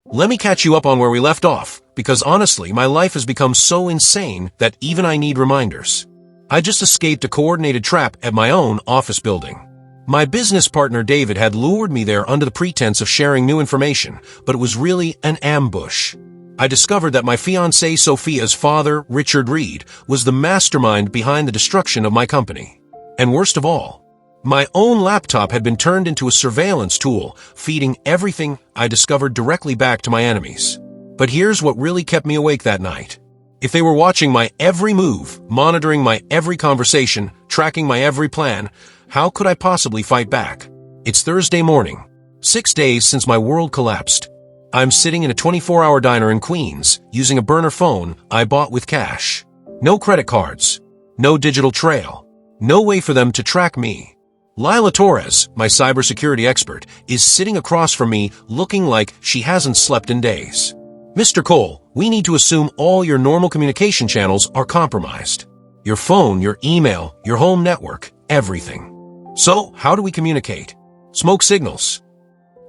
Let me catch you up on where we left off, because honestly, my life has become so insane that even I need reminders. I just escaped a coordinated trap at my own office building. My business partner David had lured me there under the pretense of sharing new information, but it was really an ambush. I discovered that my fiancée Sophia's father, Richard Reed, was the mastermind behind the destruction of my company. And worst of all, my own laptop had been turned into a surveillance tool, feeding everything I discovered directly back to my enemies. But here's what really kept me awake that night. If they were watching my every move, monitoring my every conversation, tracking my every plan, how could I possibly fight back? It's Thursday morning, 6 days since my world collapsed. I'm sitting in a 24-hour diner in Queens, using a burner phone I bought with cash. No credit cards, no digital trail, no way for them to track me. Lila Torres, my cybersecurity expert, is sitting across from me looking like she hasn't slept in days. Mr. Cole, we need to assume all your normal communication channels are compromised. Your phone, your email, your home network, everything. So, how do we communicate? Smoke signals.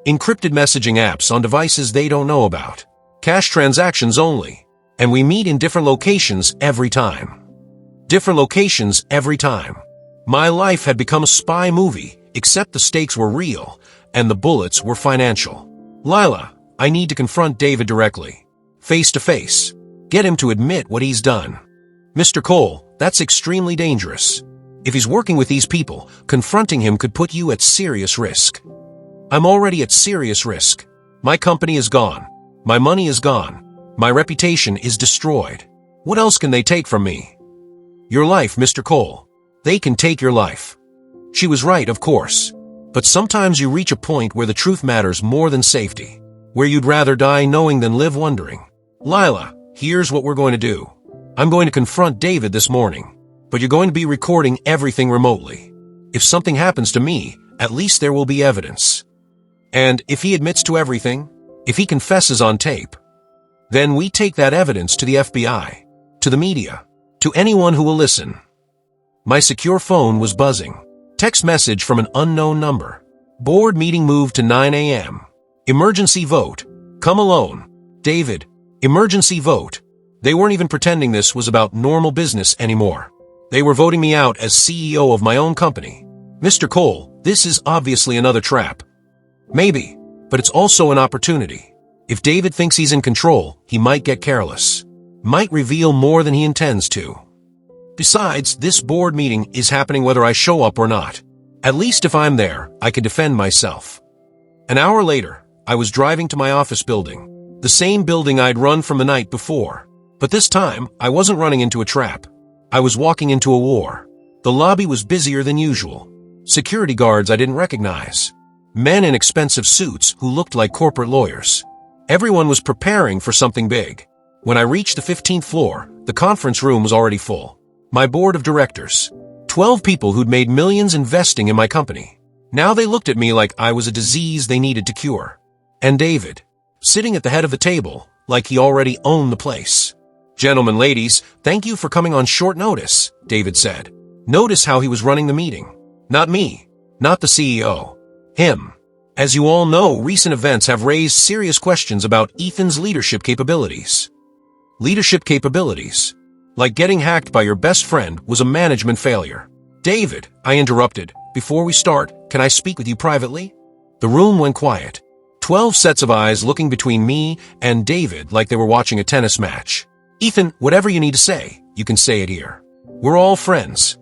Encrypted messaging apps on devices they don't know about. Cash transactions only. And we meet in different locations every time. Different locations every time. My life had become a spy movie, except the stakes were real, and the bullets were financial. Lila, I need to confront David directly. Face to face. Get him to admit what he's done. Mr. Cole, that's extremely dangerous. If he's working with these people, confronting him could put you at serious risk. I'm already at serious risk. My company is gone. My money is gone. My reputation is destroyed. What else can they take from me? Your life, Mr. Cole. They can take your life. She was right, of course. But sometimes you reach a point where the truth matters more than safety. Where you'd rather die knowing than live wondering. Lila, here's what we're going to do. I'm going to confront David this morning. But you're going to be recording everything remotely. If something happens to me, at least there will be evidence. And if he admits to everything, if he confesses on tape, then we take that evidence to the FBI, to the media, to anyone who will listen. My secure phone was buzzing. Text message from an unknown number. Board meeting moved to 9 a.m. Emergency vote. Come alone. David. Emergency vote. They weren't even pretending this was about normal business anymore. They were voting me out as CEO of my own company. Mr. Cole, this is obviously another trap. Maybe, but it's also an opportunity. If David thinks he's in control, he might get careless. Might reveal more than he intends to. Besides, this board meeting is happening whether I show up or not. At least if I'm there, I can defend myself. An hour later, I was driving to my office building. The same building I'd run from the night before. But this time, I wasn't running into a trap. I was walking into a war. The lobby was busier than usual. Security guards I didn't recognize. Men in expensive suits who looked like corporate lawyers. Everyone was preparing for something big. When I reached the 15th floor, the conference room was already full. My board of directors. 12 people who'd made millions investing in my company. Now they looked at me like I was a disease they needed to cure. And David, sitting at the head of the table, like he already owned the place. Gentlemen, ladies, thank you for coming on short notice, David said. Notice how he was running the meeting. Not me. Not the CEO. Him. As you all know, recent events have raised serious questions about Ethan's leadership capabilities. Leadership capabilities. Like getting hacked by your best friend was a management failure. David, I interrupted. Before we start, can I speak with you privately? The room went quiet. 12 sets of eyes looking between me and David like they were watching a tennis match. Ethan, whatever you need to say, you can say it here. We're all friends.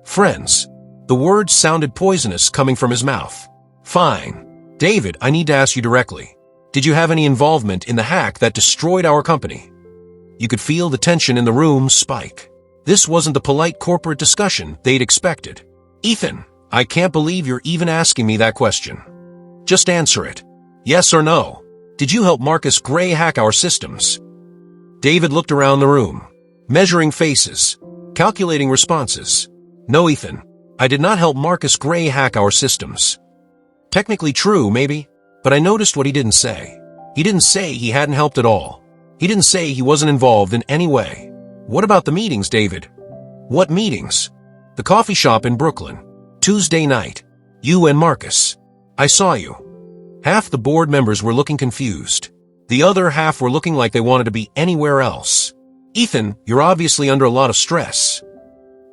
Friends. The words sounded poisonous coming from his mouth. Fine. David, I need to ask you directly. Did you have any involvement in the hack that destroyed our company? You could feel the tension in the room spike. This wasn't the polite corporate discussion they'd expected. Ethan, I can't believe you're even asking me that question. Just answer it. Yes or no. Did you help Marcus Gray hack our systems? David looked around the room, measuring faces, calculating responses. No, Ethan. I did not help Marcus Gray hack our systems. Technically true, maybe, but I noticed what he didn't say. He didn't say he hadn't helped at all. He didn't say he wasn't involved in any way. What about the meetings, David? What meetings? The coffee shop in Brooklyn. Tuesday night. You and Marcus. I saw you. Half the board members were looking confused. The other half were looking like they wanted to be anywhere else. Ethan, you're obviously under a lot of stress.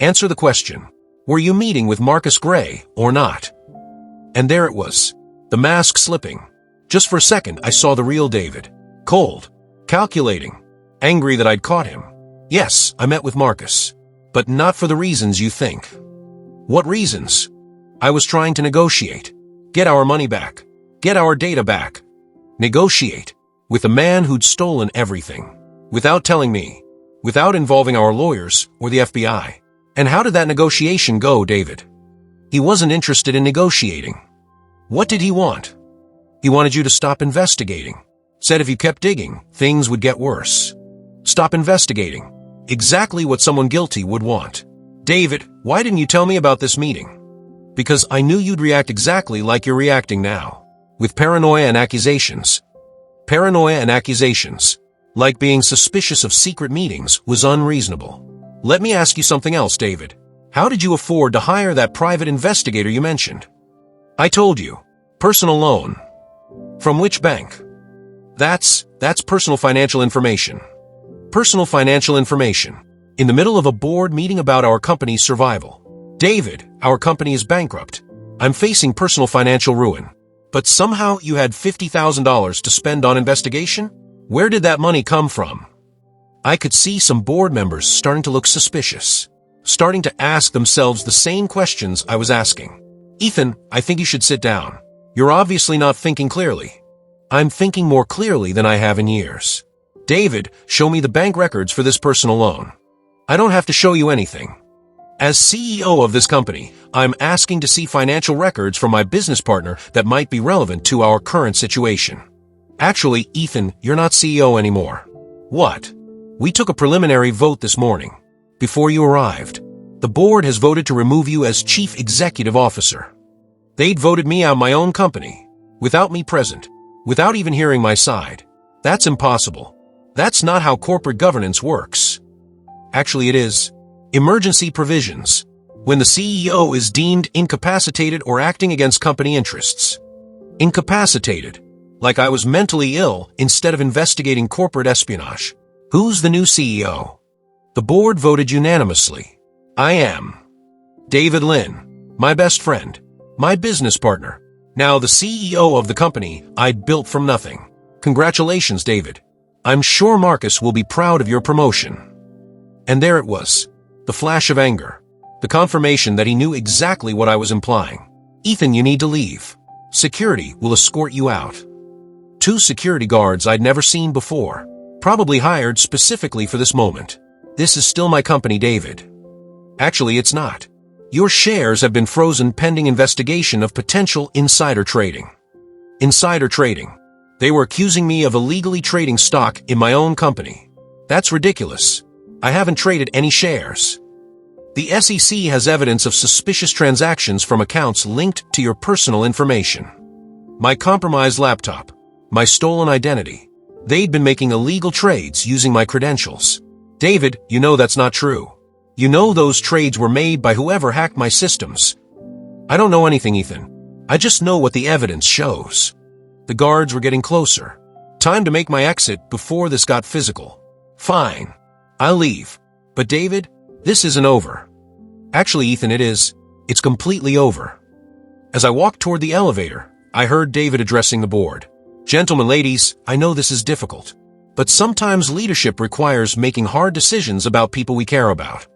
Answer the question. Were you meeting with Marcus Gray or not? And there it was. The mask slipping. Just for a second, I saw the real David. Cold. Calculating. Angry that I'd caught him. Yes, I met with Marcus. But not for the reasons you think. What reasons? I was trying to negotiate. Get our money back. Get our data back. Negotiate. With a man who'd stolen everything. Without telling me. Without involving our lawyers or the FBI. And how did that negotiation go, David? He wasn't interested in negotiating. What did he want? He wanted you to stop investigating. Said if you kept digging, things would get worse. Stop investigating. Exactly what someone guilty would want. David, why didn't you tell me about this meeting? Because I knew you'd react exactly like you're reacting now. With paranoia and accusations. Paranoia and accusations. Like being suspicious of secret meetings was unreasonable. Let me ask you something else, David. How did you afford to hire that private investigator you mentioned? I told you. Personal loan. From which bank? That's personal financial information. Personal financial information. In the middle of a board meeting about our company's survival. David, our company is bankrupt. I'm facing personal financial ruin. But somehow you had $50,000 to spend on investigation? Where did that money come from? I could see some board members starting to look suspicious. Starting to ask themselves the same questions I was asking. Ethan, I think you should sit down. You're obviously not thinking clearly. I'm thinking more clearly than I have in years. David, show me the bank records for this personal loan. I don't have to show you anything. As CEO of this company, I'm asking to see financial records from my business partner that might be relevant to our current situation. Actually, Ethan, you're not CEO anymore. What? We took a preliminary vote this morning. Before you arrived. The board has voted to remove you as Chief Executive Officer. They'd voted me out of my own company. Without me present. Without even hearing my side. That's impossible. That's not how corporate governance works. Actually, it is. Emergency provisions. When the CEO is deemed incapacitated or acting against company interests. Incapacitated. Like I was mentally ill instead of investigating corporate espionage. Who's the new CEO? The board voted unanimously. I am. David Lynn. My best friend. My business partner. Now the CEO of the company I'd built from nothing. Congratulations, David. I'm sure Marcus will be proud of your promotion. And there it was. The flash of anger. The confirmation that he knew exactly what I was implying. Ethan, you need to leave. Security will escort you out. 2 security guards I'd never seen before. Probably hired specifically for this moment. This is still my company, David. Actually, it's not. Your shares have been frozen pending investigation of potential insider trading. Insider trading. They were accusing me of illegally trading stock in my own company. That's ridiculous. I haven't traded any shares. The SEC has evidence of suspicious transactions from accounts linked to your personal information. My compromised laptop. My stolen identity. They'd been making illegal trades using my credentials. David, you know that's not true. You know those trades were made by whoever hacked my systems. I don't know anything, Ethan. I just know what the evidence shows. The guards were getting closer. Time to make my exit before this got physical. Fine. I'll leave. But David, this isn't over. Actually, Ethan, it is. It's completely over. As I walked toward the elevator, I heard David addressing the board. Gentlemen, ladies, I know this is difficult. But sometimes leadership requires making hard decisions about people we care about.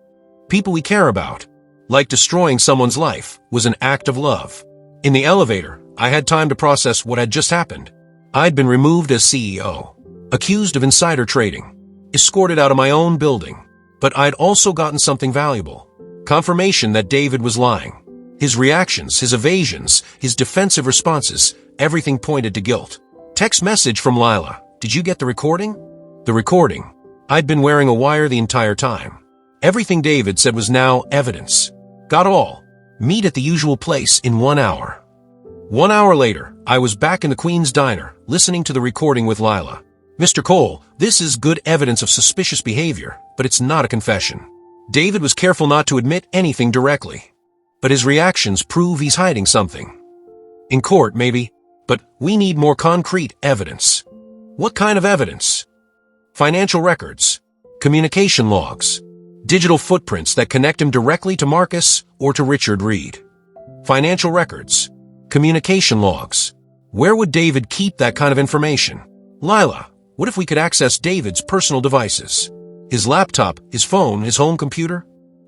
People we care about, like destroying someone's life, was an act of love. In the elevator, I had time to process what had just happened. I'd been removed as CEO, accused of insider trading, escorted out of my own building. But I'd also gotten something valuable. Confirmation that David was lying. His reactions, his evasions, his defensive responses, everything pointed to guilt. Text message from Lila. Did you get the recording? The recording. I'd been wearing a wire the entire time. Everything David said was now evidence. Got all. Meet at the usual place in 1 hour. 1 hour later, I was back in the Queen's Diner, listening to the recording with Lila. Mr. Cole, this is good evidence of suspicious behavior, but it's not a confession. David was careful not to admit anything directly. But his reactions prove he's hiding something. In court, maybe. But we need more concrete evidence. What kind of evidence? Financial records, communication logs, digital footprints that connect him directly to Marcus or to Richard Reed. Financial records, communication logs. Where would David keep that kind of information? Lila, what if we could access David's personal devices? His laptop, his phone, his home computer?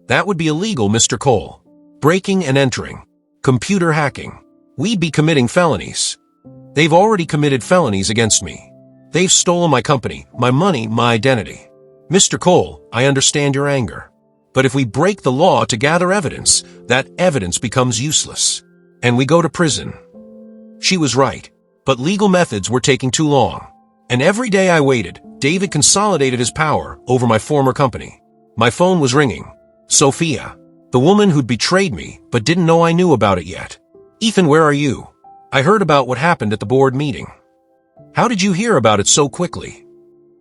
That would be illegal, Mr. Cole. Breaking and entering. Computer hacking. We'd be committing felonies. They've already committed felonies against me. They've stolen my company, my money, my identity. Mr. Cole, I understand your anger. But if we break the law to gather evidence, that evidence becomes useless. And we go to prison. She was right. But legal methods were taking too long. And every day I waited, David consolidated his power over my former company. My phone was ringing. Sophia, the woman who'd betrayed me but didn't know I knew about it yet. Ethan, where are you? I heard about what happened at the board meeting. How did you hear about it so quickly?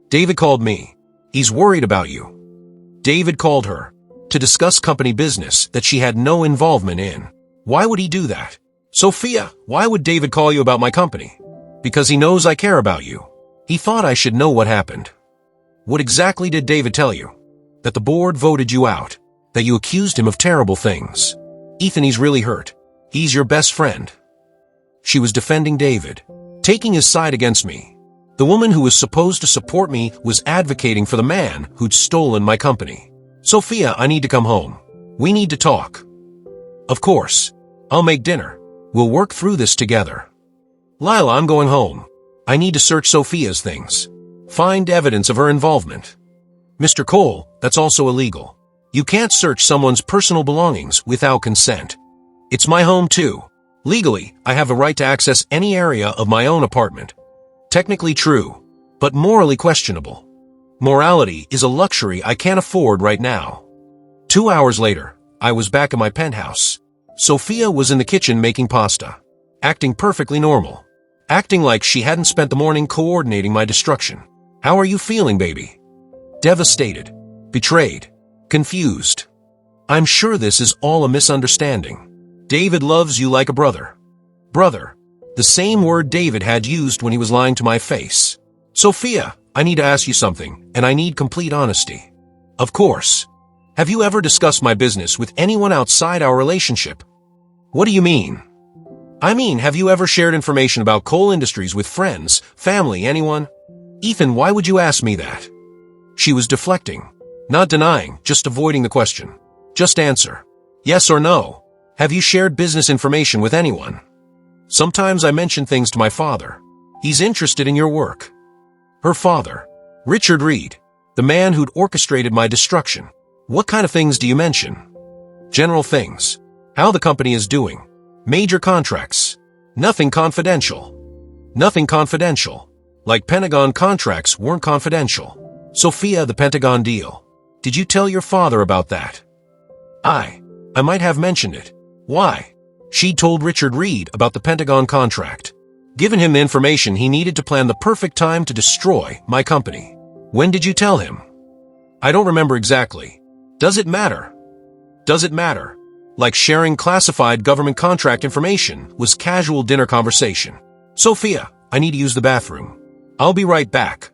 David called me. He's worried about you. David called her to discuss company business that she had no involvement in. Why would he do that? Sophia, why would David call you about my company? Because he knows I care about you. He thought I should know what happened. What exactly did David tell you? That the board voted you out. That you accused him of terrible things. Ethan, he's really hurt. He's your best friend. She was defending David, taking his side against me. The woman who was supposed to support me was advocating for the man who'd stolen my company. Sophia, I need to come home. We need to talk. Of course. I'll make dinner. We'll work through this together. Lila, I'm going home. I need to search Sophia's things. Find evidence of her involvement. Mr. Cole, that's also illegal. You can't search someone's personal belongings without consent. It's my home too. Legally, I have the right to access any area of my own apartment. Technically true, but morally questionable. Morality is a luxury I can't afford right now. 2 hours later, I was back in my penthouse. Sophia was in the kitchen making pasta, acting perfectly normal, acting like she hadn't spent the morning coordinating my destruction. How are you feeling, baby? Devastated, betrayed, confused. I'm sure this is all a misunderstanding. David loves you like a brother. Brother, the same word David had used when he was lying to my face. Sophia, I need to ask you something, and I need complete honesty. Of course. Have you ever discussed my business with anyone outside our relationship? What do you mean? I mean, have you ever shared information about Cole Industries with friends, family, anyone? Ethan, why would you ask me that? She was deflecting, not denying, just avoiding the question. Just answer. Yes or no. Have you shared business information with anyone? Sometimes I mention things to my father. He's interested in your work. Her father, Richard Reed, the man who'd orchestrated my destruction. What kind of things do you mention? General things. How the company is doing. Major contracts. Nothing confidential. Nothing confidential. Like Pentagon contracts weren't confidential. Sophia, the Pentagon deal. Did you tell your father about that? I might have mentioned it. Why? She told Richard Reed about the Pentagon contract. Given him the information he needed to plan the perfect time to destroy my company. When did you tell him? I don't remember exactly. Does it matter? Does it matter? Like sharing classified government contract information was casual dinner conversation. Sophia, I need to use the bathroom. I'll be right back.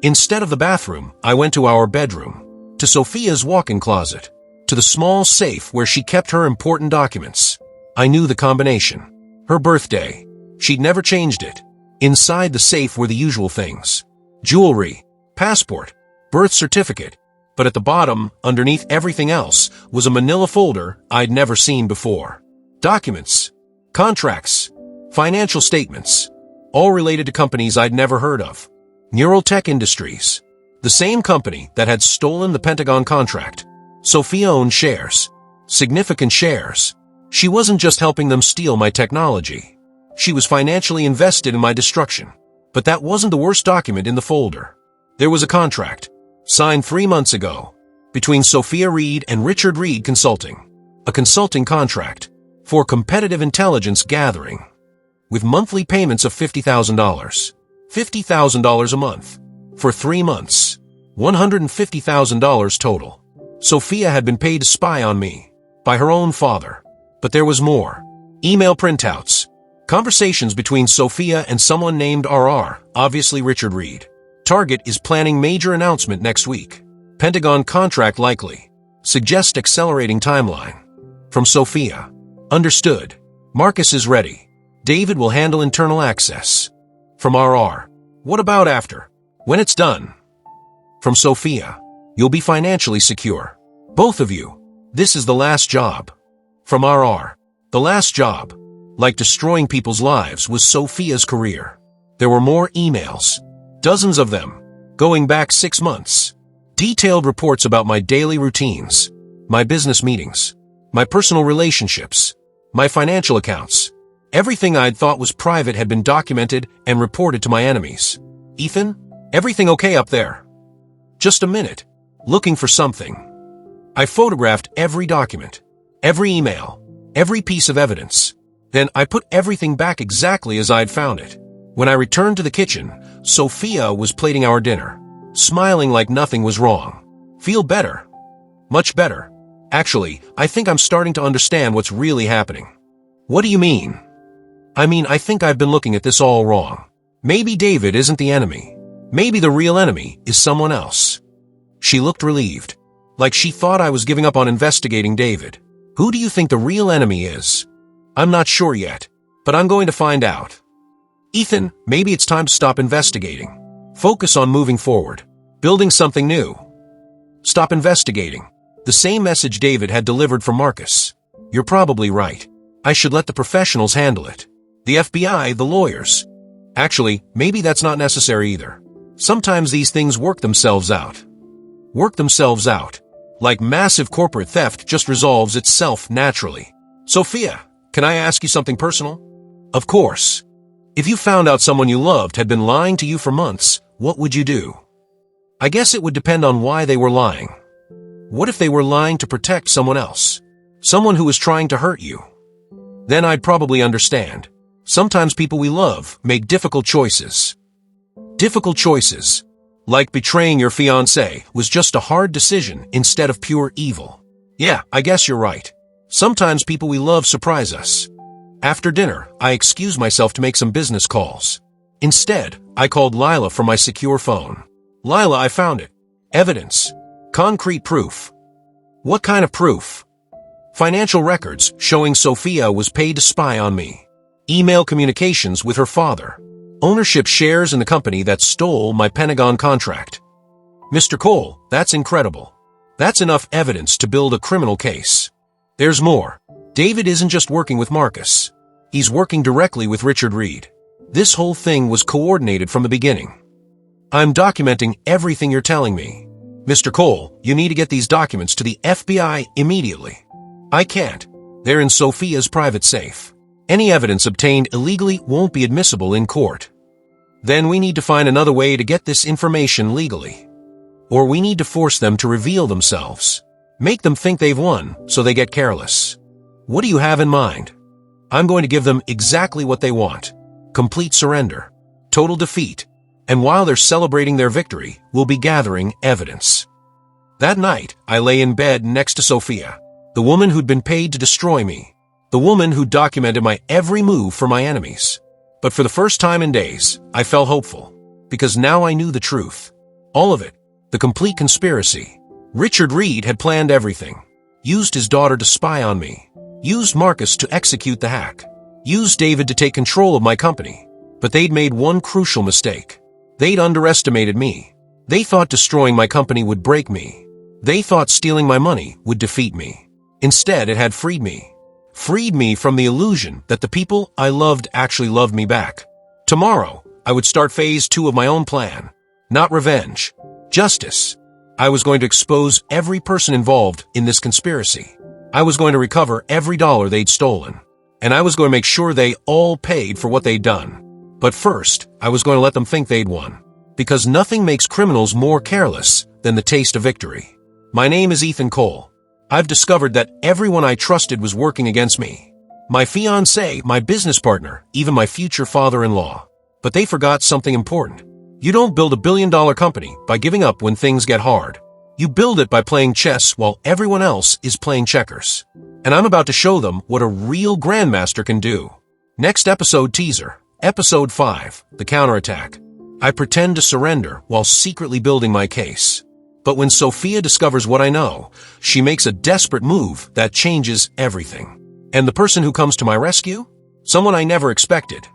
Instead of the bathroom, I went to our bedroom, to Sophia's walk-in closet, to the small safe where she kept her important documents. I knew the combination. Her birthday. She'd never changed it. Inside the safe were the usual things. Jewelry, passport, birth certificate. But at the bottom, underneath everything else, was a manila folder I'd never seen before. Documents, contracts, financial statements, all related to companies I'd never heard of. Neurotech Industries, the same company that had stolen the Pentagon contract. Sophia owned shares, significant shares. She wasn't just helping them steal my technology. She was financially invested in my destruction. But that wasn't the worst document in the folder. There was a contract, signed 3 months ago, between Sophia Reed and Richard Reed Consulting. A consulting contract for competitive intelligence gathering, with monthly payments of $50,000. $50,000 a month. For 3 months. $150,000 total. Sophia had been paid to spy on me, by her own father. But there was more. Email printouts, Conversations between Sophia and someone named RR, obviously Richard Reed. Target is planning major announcement next week. Pentagon contract likely. Suggest accelerating timeline. From Sophia. Understood. Marcus is ready. David will handle internal access. From RR. What about after? When it's done? From Sophia. You'll be financially secure. Both of you. This is the last job. From RR. The last job, like destroying people's lives, was Sophia's career. There were more emails. Dozens of them. Going back 6 months. Detailed reports about my daily routines. My business meetings. My personal relationships. My financial accounts. Everything I'd thought was private had been documented and reported to my enemies. Ethan, everything okay up there? Just a minute. Looking for something. I photographed every document, every email, every piece of evidence. Then I put everything back exactly as I'd found it. When I returned to the kitchen, Sophia was plating our dinner, smiling like nothing was wrong. Feel better? Much better. Actually, I think I'm starting to understand what's really happening. What do you mean? I think I've been looking at this all wrong. Maybe David isn't the enemy. Maybe the real enemy is someone else. She looked relieved, like she thought I was giving up on investigating David. Who do you think the real enemy is? I'm not sure yet, but I'm going to find out. Ethan, maybe it's time to stop investigating. Focus on moving forward, building something new. Stop investigating. The same message David had delivered from Marcus. You're probably right. I should let the professionals handle it. The FBI, the lawyers. Actually, maybe that's not necessary either. Sometimes these things work themselves out. Work themselves out. Like massive corporate theft just resolves itself naturally. Sophia, can I ask you something personal? Of course. If you found out someone you loved had been lying to you for months, what would you do? I guess it would depend on why they were lying. What if they were lying to protect someone else? Someone who was trying to hurt you? Then I'd probably understand. Sometimes people we love make difficult choices. Difficult choices. Like betraying your fiancé was just a hard decision instead of pure evil. Yeah, I guess you're right. Sometimes people we love surprise us. After dinner, I excused myself to make some business calls. Instead, I called Lila from my secure phone. Lila, I found it. Evidence. Concrete proof. What kind of proof? Financial records showing Sophia was paid to spy on me. Email communications with her father. Ownership shares in the company that stole my Pentagon contract. Mr. Cole, that's incredible. That's enough evidence to build a criminal case. There's more. David isn't just working with Marcus. He's working directly with Richard Reed. This whole thing was coordinated from the beginning. I'm documenting everything you're telling me. Mr. Cole, you need to get these documents to the FBI immediately. I can't. They're in Sophia's private safe. Any evidence obtained illegally won't be admissible in court. Then we need to find another way to get this information legally. Or we need to force them to reveal themselves. Make them think they've won, so they get careless. What do you have in mind? I'm going to give them exactly what they want. Complete surrender. Total defeat. And while they're celebrating their victory, we'll be gathering evidence. That night, I lay in bed next to Sophia, the woman who'd been paid to destroy me. The woman who documented my every move for my enemies. But for the first time in days, I felt hopeful. Because now I knew the truth. All of it. The complete conspiracy. Richard Reed had planned everything. Used his daughter to spy on me. Used Marcus to execute the hack. Used David to take control of my company. But they'd made one crucial mistake. They'd underestimated me. They thought destroying my company would break me. They thought stealing my money would defeat me. Instead, it had freed me. Freed me from the illusion that the people I loved actually loved me back. Tomorrow, I would start phase 2 of my own plan. Not revenge. Justice. I was going to expose every person involved in this conspiracy. I was going to recover every dollar they'd stolen. And I was going to make sure they all paid for what they'd done. But first, I was going to let them think they'd won. Because nothing makes criminals more careless than the taste of victory. My name is Ethan Cole. I've discovered that everyone I trusted was working against me. My fiancé, my business partner, even my future father-in-law. But they forgot something important. You don't build a billion-dollar company by giving up when things get hard. You build it by playing chess while everyone else is playing checkers. And I'm about to show them what a real grandmaster can do. Next episode teaser. Episode 5, The Counterattack. I pretend to surrender while secretly building my case. But when Sophia discovers what I know, she makes a desperate move that changes everything. And the person who comes to my rescue? Someone I never expected.